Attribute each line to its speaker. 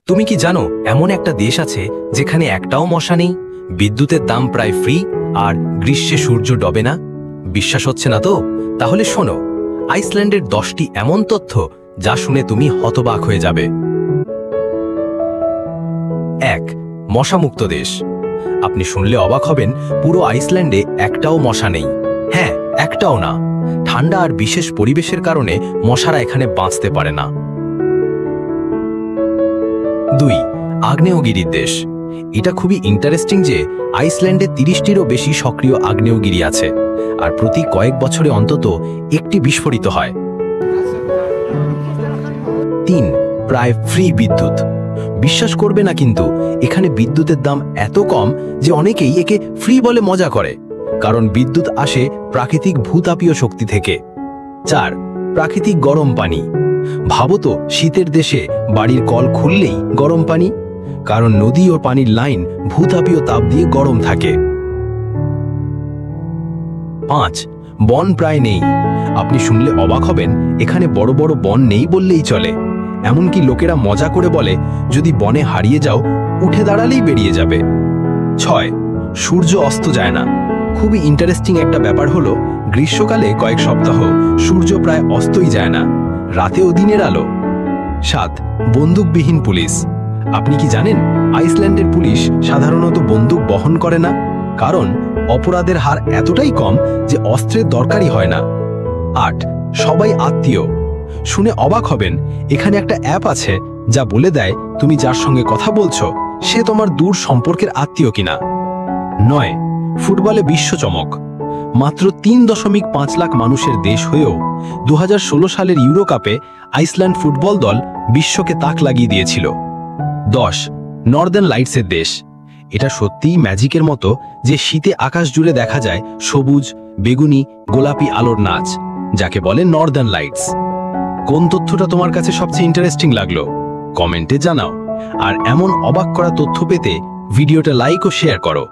Speaker 1: তুমি কি জানো এমন একটা দেশ আছে যেখানে একটাও মশা নেই, বিদ্যুতের দাম প্রায় ফ্রি, আর গ্রীষ্মে সূর্য ডবে না? বিশ্বাস হচ্ছে না তো? তাহলে শোনো আইসল্যান্ডের 10টি এমন তথ্য যা শুনে তুমি হতবাক হয়ে যাবে। 1. মশামুক্ত দেশ। আপনি শুনলে অবাক হবেন, পুরো আইসল্যান্ডে একটাও মশা নেই। হ্যাঁ, একটাও না। ঠান্ডা আর বিশেষ পরিবেশের কারণে মশারা এখানে বাঁচতে পারে না। 2. আগ্নেয়গিরির দেশ। এটা খুবই ইন্টারেস্টিং যে আইসল্যান্ডে 30টিরও বেশি সক্রিয় আগ্নেয়গিরি আছে, আর প্রতি কয়েক বছরে অন্তত একটি বিস্ফোরিত হয়। 3. প্রায় ফ্রি বিদ্যুৎ। বিশ্বাস করবে না, কিন্তু এখানে বিদ্যুতের দাম এত কম যে অনেকেই একে ফ্রি বলে মজা করে, কারণ বিদ্যুৎ আসে প্রাকৃতিক ভূতাপীয় শক্তি থেকে। 4. প্রাকৃতিক গরম পানি। ভাবো তো, শীতের দেশে বাড়ির কল খুললেই গরম পানি, কারণ নদী ও পানির লাইন ভূতাপীয় তাপ দিয়ে গরম থাকে। 5. বন প্রায় নেই। আপনি শুনলে অবাক হবেন, এখানে বড় বড় বন নেই বললেই চলে। এমনকি লোকেরা মজা করে বলে, যদি বনে হারিয়ে যাও, উঠে দাঁড়ালেই বেরিয়ে যাবে। 6. সূর্য অস্ত যায় না। খুবই ইন্টারেস্টিং একটা ব্যাপার হলো, গ্রীষ্মকালে কয়েক সপ্তাহ সূর্য প্রায় অস্তই যায় না, রাতেও দিনের আলো। 7. বন্দুকবিহীন পুলিশ। আপনি কি জানেন আইসল্যান্ডের পুলিশ সাধারণত বন্দুক বহন করে না, কারণ অপরাধের হার এতটাই কম যে অস্ত্রের দরকারই হয় না। 8. সবাই আত্মীয়। শুনে অবাক হবেন, এখানে একটা অ্যাপ আছে যা বলে দেয় তুমি যার সঙ্গে কথা বলছো সে তোমার দূর সম্পর্কের আত্মীয় কিনা। 9. ফুটবলে বিশ্ব চমক। মাত্র 3.5 লাখ মানুষের দেশ হয়েও 2016 সালের ইউরো কাপে আইসল্যান্ড ফুটবল দল বিশ্বকে তাক লাগিয়ে দিয়েছিল। 10. নর্দার্ন লাইটসের দেশ। এটা সত্যিই ম্যাজিকের মতো যে শীতে আকাশ জুড়ে দেখা যায় সবুজ, বেগুনি, গোলাপি আলোর নাচ, যাকে বলে নর্দার্ন লাইটস। কোন তথ্যটা তোমার কাছে সবচেয়ে ইন্টারেস্টিং লাগলো কমেন্টে জানাও, আর এমন অবাক করা তথ্য পেতে ভিডিওটা লাইক ও শেয়ার করো।